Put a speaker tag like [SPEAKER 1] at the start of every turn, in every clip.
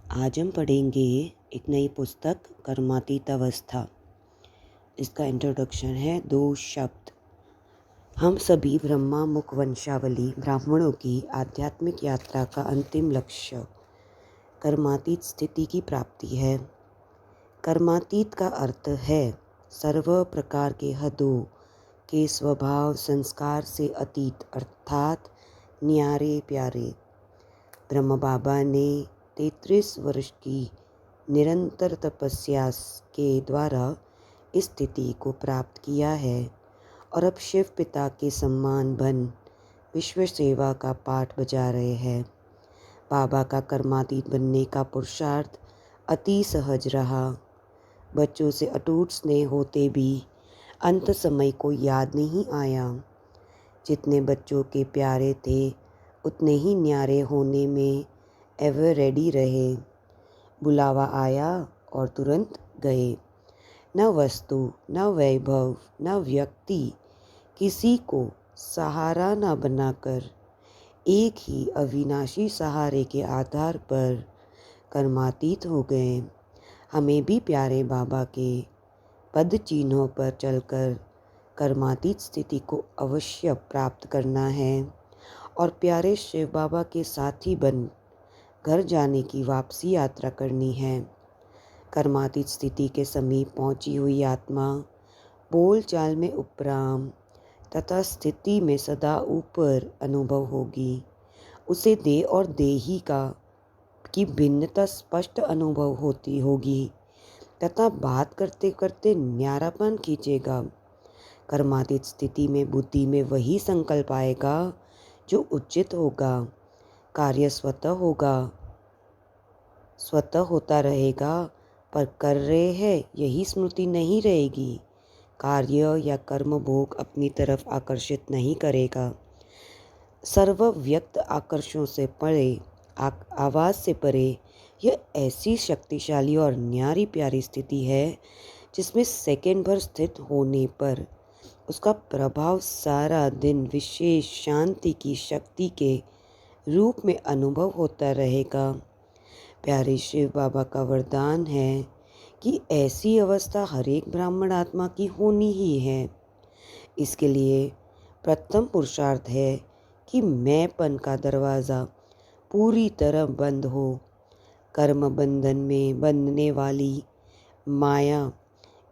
[SPEAKER 1] आज हम पढ़ेंगे एक नई पुस्तक कर्मातीत अवस्था। इसका इंट्रोडक्शन है 2 शब्द। हम सभी ब्रह्मा मुख वंशावली ब्राह्मणों की आध्यात्मिक यात्रा का अंतिम लक्ष्य कर्मातीत स्थिति की प्राप्ति है। कर्मातीत का अर्थ है सर्व प्रकार के हदों के स्वभाव संस्कार से अतीत, अर्थात न्यारे प्यारे। ब्रह्म बाबा ने 33 वर्ष की निरंतर तपस्या के द्वारा इस स्थिति को प्राप्त किया है और अब शिव पिता के सम्मान बन विश्व सेवा का पाठ बजा रहे हैं। बाबा का कर्मातीत बनने का पुरुषार्थ अति सहज रहा। बच्चों से अटूट स्नेह होते भी अंत समय को याद नहीं आया। जितने बच्चों के प्यारे थे उतने ही न्यारे होने में एवर रेडी रहे। बुलावा आया और तुरंत गए। न वस्तु, न वैभव, न व्यक्ति किसी को सहारा न बनाकर एक ही अविनाशी सहारे के आधार पर कर्मातीत हो गए। हमें भी प्यारे बाबा के पद चिन्हों पर चलकर कर्मातीत स्थिति को अवश्य प्राप्त करना है और प्यारे शिव बाबा के साथी बन घर जाने की वापसी यात्रा करनी है। कर्मातीत स्थिति के समीप पहुंची हुई आत्मा बोल चाल में उपराम तथा स्थिति में सदा ऊपर अनुभव होगी। उसे देह और देही की भिन्नता स्पष्ट अनुभव होती होगी तथा बात करते करते न्यारापन खींचेगा। कर्मातीत स्थिति में बुद्धि में वही संकल्प आएगा जो उचित होगा। कार्य स्वतः होता रहेगा, पर कर रहे हैं यही स्मृति नहीं रहेगी। कार्य या कर्म भोग अपनी तरफ आकर्षित नहीं करेगा। सर्व व्यक्त आकर्षणों से परे, आवाज़ से परे यह ऐसी शक्तिशाली और न्यारी प्यारी स्थिति है जिसमें सेकंड भर स्थित होने पर उसका प्रभाव सारा दिन विशेष शांति की शक्ति के रूप में अनुभव होता रहेगा। प्यारे शिव बाबा का वरदान है कि ऐसी अवस्था हर एक ब्राह्मण आत्मा की होनी ही है। इसके लिए प्रथम पुरुषार्थ है कि मैंपन का दरवाज़ा पूरी तरह बंद हो। कर्म बंधन में बंधने वाली माया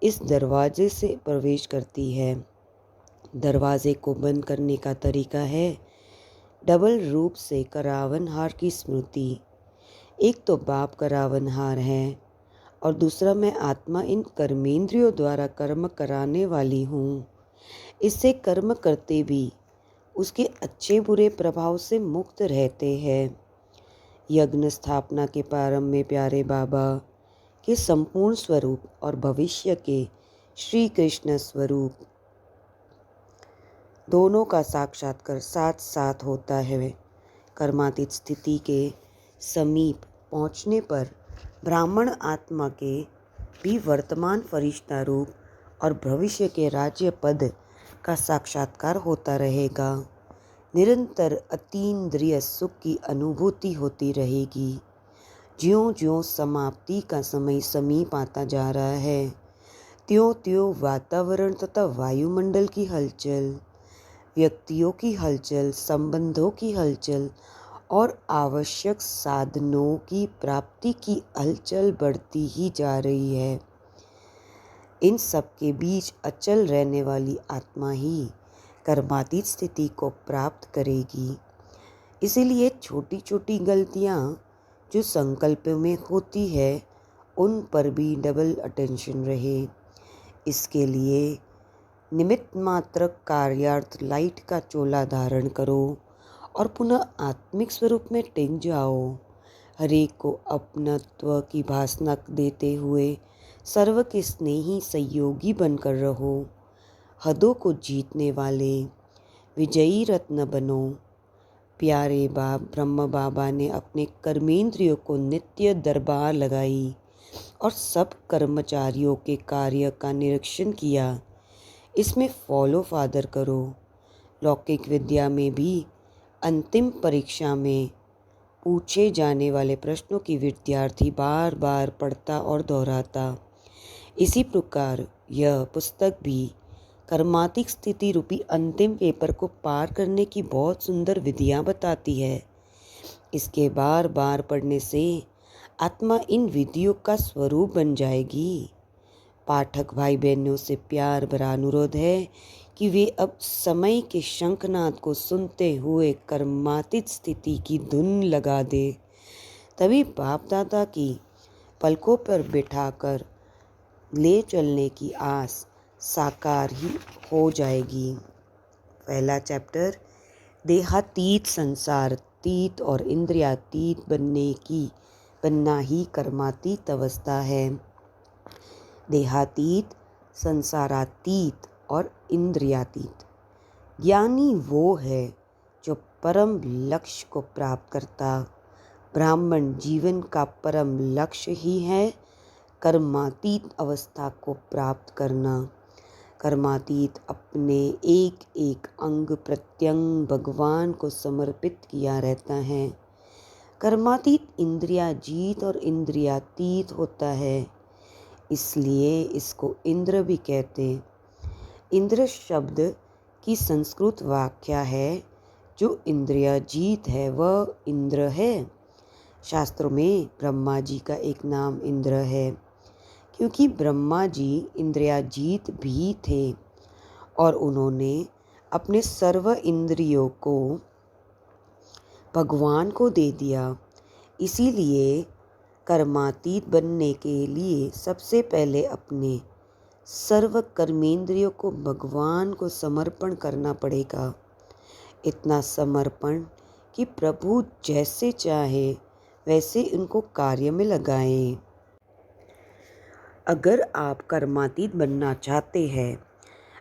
[SPEAKER 1] इस दरवाजे से प्रवेश करती है। दरवाजे को बंद करने का तरीका है डबल रूप से करावनहार की स्मृति। एक तो बाप करावनहार है और दूसरा मैं आत्मा इन कर्मेंद्रियों द्वारा कर्म कराने वाली हूँ। इससे कर्म करते भी उसके अच्छे बुरे प्रभाव से मुक्त रहते हैं। यज्ञ स्थापना के प्रारंभ में प्यारे बाबा के संपूर्ण स्वरूप और भविष्य के श्री कृष्ण स्वरूप दोनों का साक्षात्कार साथ साथ होता है। कर्मातीत स्थिति के समीप पहुँचने पर ब्राह्मण आत्मा के भी वर्तमान फरिश्ता रूप और भविष्य के राज्य पद का साक्षात्कार होता रहेगा। निरंतर अतीन्द्रिय सुख की अनुभूति होती रहेगी। ज्यों ज्यों समाप्ति का समय समीप आता जा रहा है त्यों त्यों वातावरण तथा वायुमंडल की हलचल, व्यक्तियों की हलचल, संबंधों की हलचल और आवश्यक साधनों की प्राप्ति की हलचल बढ़ती ही जा रही है। इन सब के बीच अचल रहने वाली आत्मा ही कर्मातीत स्थिति को प्राप्त करेगी। इसीलिए छोटी छोटी गलतियाँ जो संकल्प में होती है उन पर भी डबल अटेंशन रहे। इसके लिए निमित्त मात्र कार्यार्थ लाइट का चोला धारण करो और पुनः आत्मिक स्वरूप में टिक जाओ। हरेक को अपनत्व की भासना देते हुए सर्व के स्नेही सहयोगी बनकर रहो। हदों को जीतने वाले विजयी रत्न बनो। प्यारे ब्रह्म बाबा ने अपने कर्मेंद्रियों को नित्य दरबार लगाई और सब कर्मचारियों के कार्य का निरीक्षण किया। इसमें फॉलो फादर करो। लौकिक विद्या में भी अंतिम परीक्षा में पूछे जाने वाले प्रश्नों की विद्यार्थी बार बार पढ़ता और दोहराता। इसी प्रकार यह पुस्तक भी कर्मातीत स्थिति रूपी अंतिम पेपर को पार करने की बहुत सुंदर विधियाँ बताती है। इसके बार बार पढ़ने से आत्मा इन विधियों का स्वरूप बन जाएगी। पाठक भाई बहनों से प्यार भरा अनुरोध है कि वे अब समय के शंखनाद को सुनते हुए कर्मातीत स्थिति की धुन लगा दे। तभी बाप दादा की पलकों पर बिठाकर ले चलने की आस साकार ही हो जाएगी। पहला चैप्टर, देहातीत, संसारातीत और इंद्रियातीत बनना ही कर्मातीत अवस्था है। देहातीत, संसारातीत और इंद्रियातीत। ज्ञानी वो है जो परम लक्ष्य को प्राप्त करता। ब्राह्मण जीवन का परम लक्ष्य ही है कर्मातीत अवस्था को प्राप्त करना। कर्मातीत अपने एक एक अंग प्रत्यंग भगवान को समर्पित किया रहता है। कर्मातीत इंद्रियाजीत और इंद्रियातीत होता है, इसलिए इसको इंद्र भी कहते। इंद्र शब्द की संस्कृत व्याख्या है, जो इंद्रियाजीत है वह इंद्र है। शास्त्रों में ब्रह्मा जी का एक नाम इंद्र है, क्योंकि ब्रह्मा जी इंद्रियाजीत भी थे और उन्होंने अपने सर्व इंद्रियों को भगवान को दे दिया। इसीलिए कर्मातीत बनने के लिए सबसे पहले अपने सर्व कर्मेंद्रियों को भगवान को समर्पण करना पड़ेगा। इतना समर्पण कि प्रभु जैसे चाहे वैसे इनको कार्य में लगाएं। अगर आप कर्मातीत बनना चाहते हैं,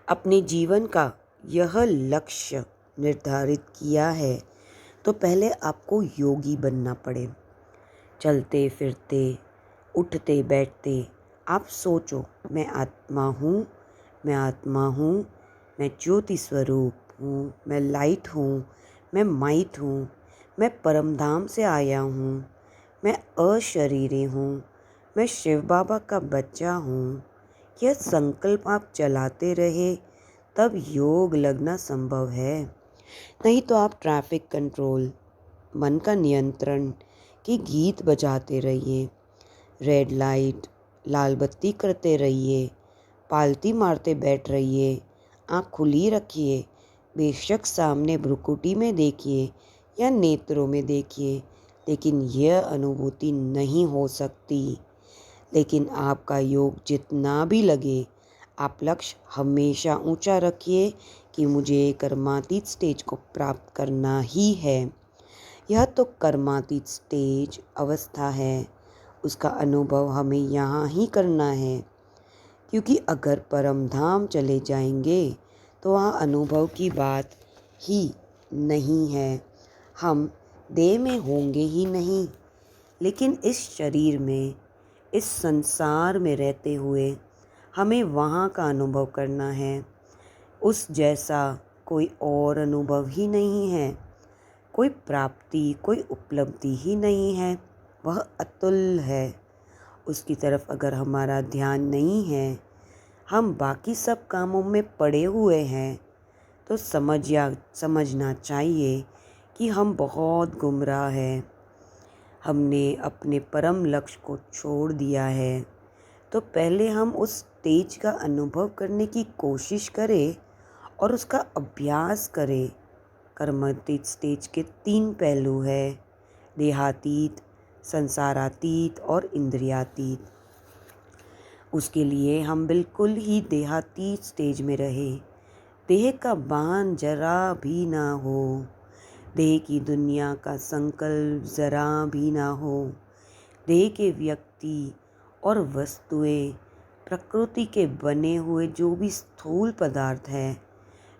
[SPEAKER 1] अपने जीवन का यह लक्ष्य निर्धारित किया है, तो पहले आपको योगी बनना पड़े। चलते फिरते, उठते बैठते आप सोचो, मैं आत्मा हूँ, मैं आत्मा हूँ, मैं ज्योति स्वरूप हूँ, मैं लाइट हूँ, मैं माइट हूँ, मैं परमधाम से आया हूँ, मैं अशरीरी हूँ, मैं शिव बाबा का बच्चा हूँ। यह संकल्प आप चलाते रहे तब योग लगना संभव है। नहीं तो आप ट्रैफिक कंट्रोल, मन का नियंत्रण के गीत बजाते रहिए, रेड लाइट, लाल बत्ती करते रहिए, पालती मारते बैठ रहिए, आँख खुली रखिए। बेशक सामने भ्रुकुटी में देखिए या नेत्रों में देखिए, लेकिन यह अनुभूति नहीं हो सकती। लेकिन आपका योग जितना भी लगे, आप लक्ष्य हमेशा ऊंचा रखिए कि मुझे कर्मातीत स्टेज को प्राप्त करना ही है। यह तो कर्मातीत स्टेज अवस्था है, उसका अनुभव हमें यहाँ ही करना है। क्योंकि अगर परम धाम चले जाएंगे तो वहाँ अनुभव की बात ही नहीं है, हम देह में होंगे ही नहीं। लेकिन इस शरीर में, इस संसार में रहते हुए हमें वहाँ का अनुभव करना है। उस जैसा कोई और अनुभव ही नहीं है, कोई प्राप्ति, कोई उपलब्धि ही नहीं है, वह अतुल है। उसकी तरफ अगर हमारा ध्यान नहीं है, हम बाकी सब कामों में पड़े हुए हैं, तो समझना चाहिए कि हम बहुत गुमराह हैं। हमने अपने परम लक्ष्य को छोड़ दिया है। तो पहले हम उस स्टेज का अनुभव करने की कोशिश करें और उसका अभ्यास करें। कर्मातीत स्टेज के 3 पहलू है, देहातीत, संसारातीत और इंद्रियातीत। उसके लिए हम बिल्कुल ही देहातीत स्टेज में रहे। देह का भान जरा भी ना हो, देह की दुनिया का संकल्प जरा भी ना हो। देह के व्यक्ति और वस्तुएं, प्रकृति के बने हुए जो भी स्थूल पदार्थ हैं,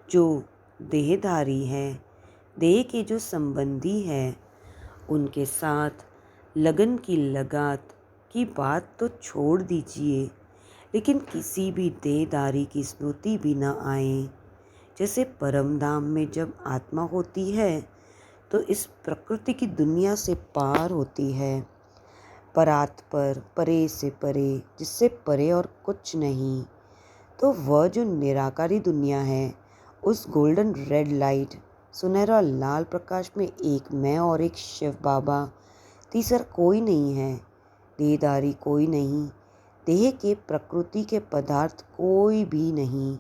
[SPEAKER 1] जो देहधारी हैं, देह के जो संबंधी हैं, उनके साथ लगन की लगात की बात तो छोड़ दीजिए, लेकिन किसी भी देहधारी की स्मृति भी न आए। जैसे परमधाम में जब आत्मा होती है तो इस प्रकृति की दुनिया से पार होती है, परात पर, परे से परे, जिससे परे और कुछ नहीं। तो वह जो निराकारी दुनिया है, उस गोल्डन रेड लाइट, सुनहरा लाल प्रकाश में एक मैं और एक शिव बाबा, तीसरा कोई नहीं है, देहधारी कोई नहीं, देह के प्रकृति के पदार्थ कोई भी नहीं।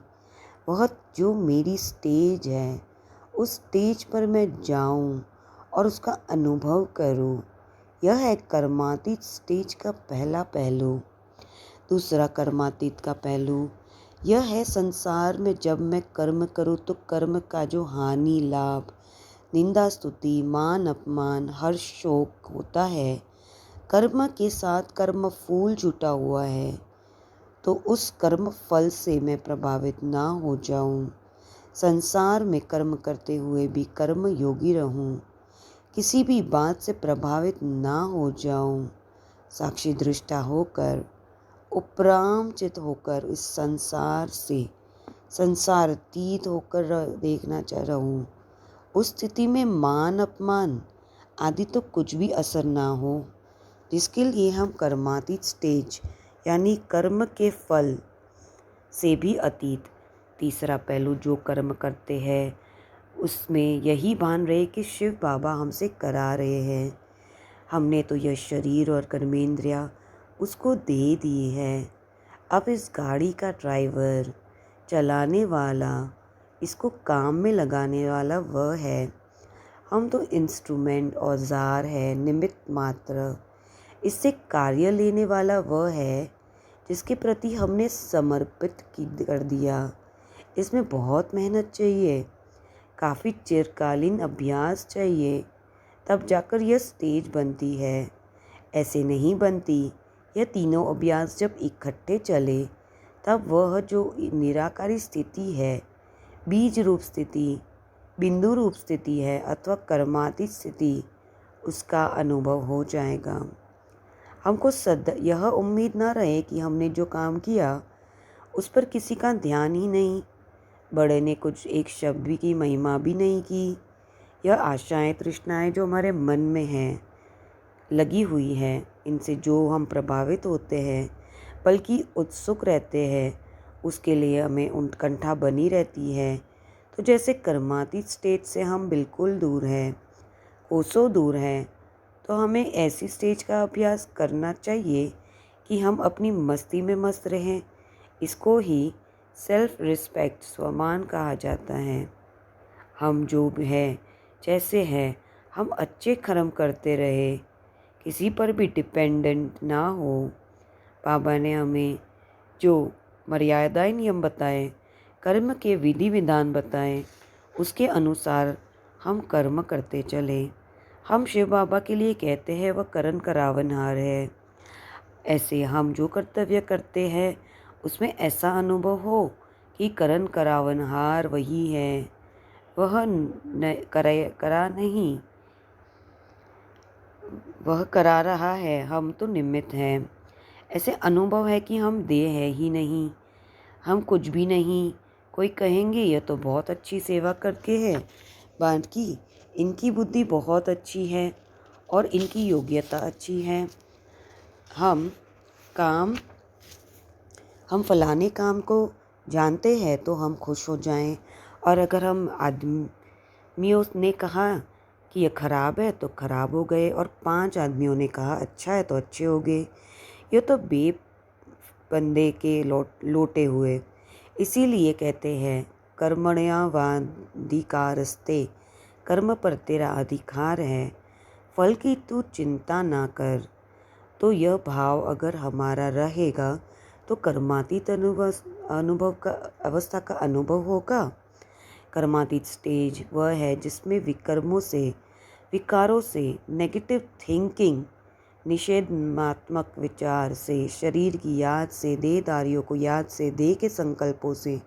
[SPEAKER 1] वह जो मेरी स्टेज है, उस स्टेज पर मैं जाऊं और उसका अनुभव करूं, यह है कर्मातीत स्टेज का पहला पहलू। दूसरा कर्मातीत का पहलू यह है, संसार में जब मैं कर्म करूं तो कर्म का जो हानि लाभ, निंदा स्तुति, मान अपमान, हर्ष शोक होता है, कर्म के साथ कर्म फूल जुटा हुआ है, तो उस कर्म फल से मैं प्रभावित ना हो जाऊं। संसार में कर्म करते हुए भी कर्म योगी रहूं, किसी भी बात से प्रभावित ना हो जाऊं, साक्षी दृष्टा होकर, उपरामचित होकर इस संसार से संसारातीत होकर देखना चाह रहा हूँ। उस स्थिति में मान अपमान आदि तो कुछ भी असर ना हो, जिसके लिए हम कर्मातीत स्टेज यानी कर्म के फल से भी अतीत, तीसरा पहलू जो कर्म करते हैं उसमें यही भान रहे कि शिव बाबा हमसे करा रहे हैं। हमने तो यह शरीर और कर्मेंद्रिया उसको दे दिए हैं। अब इस गाड़ी का ड्राइवर, चलाने वाला, इसको काम में लगाने वाला वह है। हम तो इंस्ट्रूमेंट, औजार है, निमित्त मात्र। इससे कार्य लेने वाला वह है जिसके प्रति हमने समर्पित कर दिया। इसमें बहुत मेहनत चाहिए, काफ़ी चिरकालीन अभ्यास चाहिए, तब जाकर यह स्टेज बनती है। ऐसे नहीं बनती। यह तीनों अभ्यास जब इकट्ठे चले तब वह जो निराकारी स्थिति है, बीज रूप स्थिति, बिंदु रूप स्थिति है अथवा कर्मातीत स्थिति, उसका अनुभव हो जाएगा। हमको यह उम्मीद ना रहे कि हमने जो काम किया उस पर किसी का ध्यान ही नहीं, बड़े ने कुछ एक शब्द की महिमा भी नहीं की। यह आशाएं तृष्णाएं जो हमारे मन में हैं, लगी हुई है, इनसे जो हम प्रभावित होते हैं, बल्कि उत्सुक रहते हैं, उसके लिए हमें उत्कंठा बनी रहती है। तो जैसे कर्मातीत स्टेज से हम बिल्कुल दूर हैं, कोसों दूर हैं, तो हमें ऐसी स्टेज का अभ्यास करना चाहिए कि हम अपनी मस्ती में मस्त रहें। इसको ही सेल्फ रिस्पेक्ट, स्वमान कहा जाता है। हम जो भी है, जैसे हैं, हम अच्छे कर्म करते रहे, किसी पर भी डिपेंडेंट ना हो। बाबा ने हमें जो मर्यादाएं नियम बताए, कर्म के विधि विधान बताए, उसके अनुसार हम कर्म करते चले। हम शिव बाबा के लिए कहते हैं वह करण करावनहार है। ऐसे हम जो कर्तव्य करते हैं उसमें ऐसा अनुभव हो कि करण करावनहार वही है, वह करा नहीं, वह करा रहा है, हम तो निमित्त हैं। ऐसे अनुभव है कि हम देह है ही नहीं, हम कुछ भी नहीं। कोई कहेंगे यह तो बहुत अच्छी सेवा करके है, बाकी इनकी बुद्धि बहुत अच्छी है और इनकी योग्यता अच्छी है। हम फलाने काम को जानते हैं तो हम खुश हो जाएं, और अगर हम आदमियों ने कहा कि यह खराब है तो खराब हो गए, और 5 आदमियों ने कहा अच्छा है तो अच्छे हो गए। ये तो बंदे के लोटे हुए। इसीलिए कहते हैं कर्मण्येवाधिकारस्ते, कर्म पर तेरा अधिकार है, फल की तू चिंता ना कर। तो यह भाव अगर हमारा रहेगा तो कर्मातीत अवस्था का अनुभव होगा। कर्मातीत स्टेज वह है जिसमें विकारों से, नेगेटिव थिंकिंग, निषेधात्मक विचार से, शरीर की याद से, देहधारियों को याद से, देह के संकल्पों से,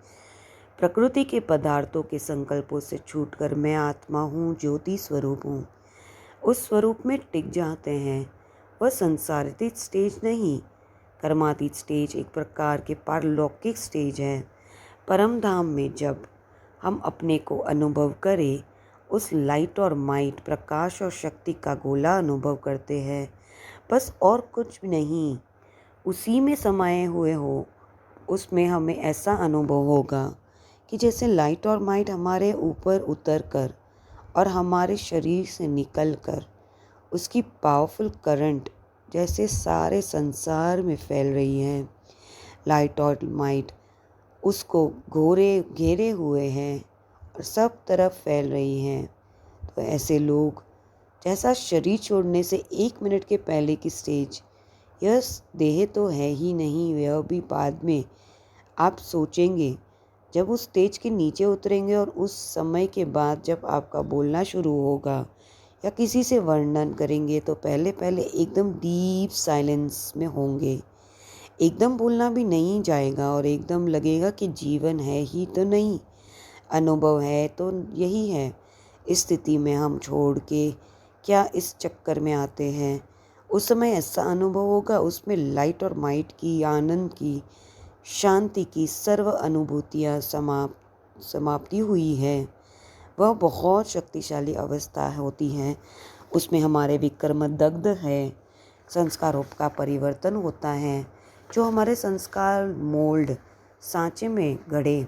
[SPEAKER 1] प्रकृति के पदार्थों के संकल्पों से छूटकर मैं आत्मा हूँ, ज्योति स्वरूप हूँ, उस स्वरूप में टिक जाते हैं। वह संसारित स्टेज नहीं। कर्मातीत स्टेज एक प्रकार के पारलौकिक स्टेज है। परम धाम में जब हम अपने को अनुभव करें उस लाइट और माइट, प्रकाश और शक्ति का गोला अनुभव करते हैं, बस और कुछ नहीं। उसी में समाये हुए हो, उसमें हमें ऐसा अनुभव होगा कि जैसे लाइट और माइट हमारे ऊपर उतर कर और हमारे शरीर से निकल कर उसकी पावरफुल करंट जैसे सारे संसार में फैल रही है। लाइट और माइट उसको घेरे हुए हैं और सब तरफ फैल रही हैं। तो ऐसे लोग, जैसा शरीर छोड़ने से 1 मिनट के पहले की स्टेज, यह देह तो है ही नहीं, यह भी बाद में आप सोचेंगे जब उस स्टेज के नीचे उतरेंगे और उस समय के बाद जब आपका बोलना शुरू होगा या किसी से वर्णन करेंगे तो पहले पहले एकदम डीप साइलेंस में होंगे। एकदम बोलना भी नहीं जाएगा और एकदम लगेगा कि जीवन है ही तो नहीं, अनुभव है तो यही है। इस स्थिति में हम छोड़ के क्या इस चक्कर में आते हैं। उस समय ऐसा अनुभव होगा, उसमें लाइट और माइट की, आनंद की, शांति की सर्व अनुभूतियाँ समाप्ति हुई है। वह बहुत शक्तिशाली अवस्था होती है। उसमें हमारे विकर्म दग्ध है, संस्कारों का परिवर्तन होता है। जो हमारे संस्कार मोल्ड सांचे में गढ़े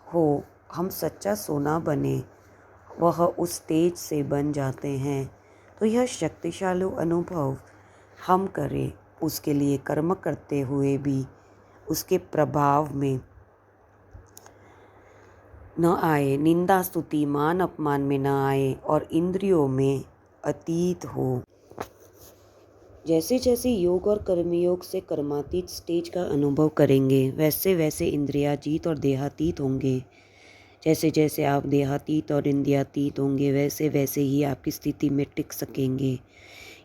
[SPEAKER 1] हो, हम सच्चा सोना बने, वह उस स्टेज से बन जाते हैं। तो यह शक्तिशाली अनुभव हम करें, उसके लिए कर्म करते हुए भी उसके प्रभाव में न आए, निंदा स्तुति मान अपमान में न आए और इंद्रियों में अतीत हो। जैसे जैसे योग और कर्मयोग से कर्मातीत स्टेज का अनुभव करेंगे, वैसे वैसे इंद्रियातीत और देहातीत होंगे। जैसे जैसे आप देहातीत और इंद्रियातीत होंगे, वैसे वैसे ही आपकी स्थिति में टिक सकेंगे।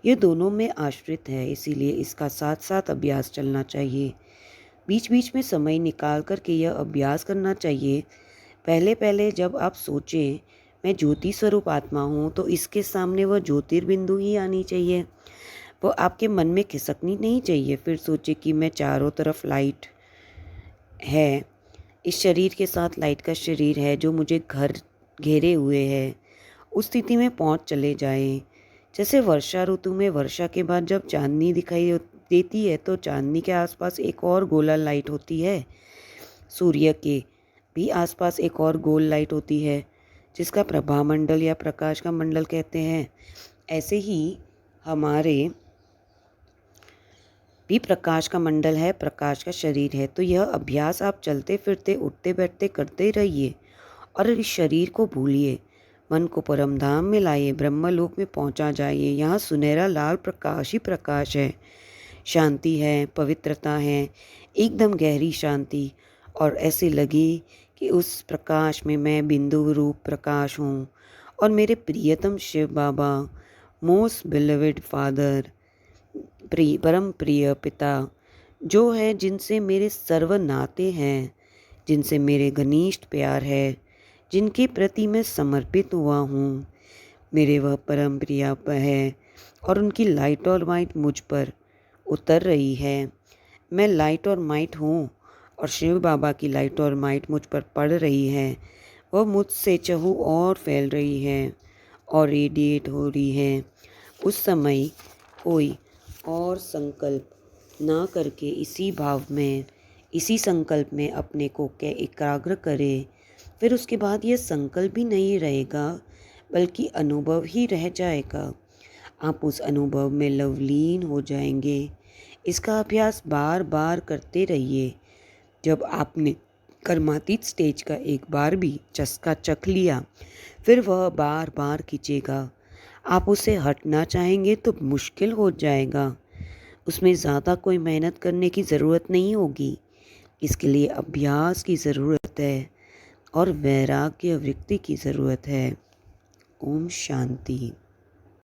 [SPEAKER 1] ये दोनों में आश्रित है, इसीलिए इसका साथ साथ अभ्यास चलना चाहिए। बीच बीच में समय निकाल कर के यह अभ्यास करना चाहिए। पहले पहले जब आप सोचें मैं ज्योति स्वरूप आत्मा हूँ, तो इसके सामने वह ज्योतिर्बिंदु ही आनी चाहिए। वो आपके मन में खिसकनी नहीं चाहिए। फिर सोचे कि मैं चारों तरफ लाइट है, इस शरीर के साथ लाइट का शरीर है जो मुझे घेरे हुए है। उस स्थिति में पहुँच चले जाएं। जैसे वर्षा ऋतु में वर्षा के बाद जब चांदनी दिखाई देती है तो चांदनी के आसपास एक और गोला लाइट होती है। सूर्य के भी आसपास एक और गोल लाइट होती है जिसका प्रभा मंडल या प्रकाश का मंडल कहते हैं। ऐसे ही हमारे भी प्रकाश का मंडल है, प्रकाश का शरीर है। तो यह अभ्यास आप चलते फिरते उठते बैठते करते रहिए और इस शरीर को भूलिए। मन को परम धाम में लाइए, ब्रह्मलोक में पहुंचा जाइए। यहाँ सुनहरा लाल प्रकाश ही प्रकाश है, शांति है, पवित्रता है, एकदम गहरी शांति। और ऐसे लगे कि उस प्रकाश में मैं बिंदु रूप प्रकाश हूँ और मेरे प्रियतम शिव बाबा, मोस्ट बिलीव्ड फादर, परम प्रिय पिता जो है, जिनसे मेरे सर्व नाते हैं, जिनसे मेरे घनिष्ठ प्यार है, जिनके प्रति मैं समर्पित हुआ हूँ, मेरे वह परम प्रिय है और उनकी लाइट और माइट मुझ पर उतर रही है। मैं लाइट और माइट हूँ और शिव बाबा की लाइट और माइट मुझ पर पड़ रही है। वह मुझसे चहु और फैल रही है और रेडिएट हो रही है। उस समय कोई और संकल्प ना करके इसी भाव में, इसी संकल्प में अपने को के एकाग्र करे। फिर उसके बाद यह संकल्प भी नहीं रहेगा बल्कि अनुभव ही रह जाएगा। आप उस अनुभव में लवलीन हो जाएंगे। इसका अभ्यास बार बार करते रहिए। जब आपने कर्मातीत स्टेज का एक बार भी चस्का चख लिया, फिर वह बार बार खींचेगा। आप उसे हटना चाहेंगे तो मुश्किल हो जाएगा। उसमें ज़्यादा कोई मेहनत करने की ज़रूरत नहीं होगी। इसके लिए अभ्यास की ज़रूरत है और वैराग्य वृत्ति की ज़रूरत है। ओम शांति।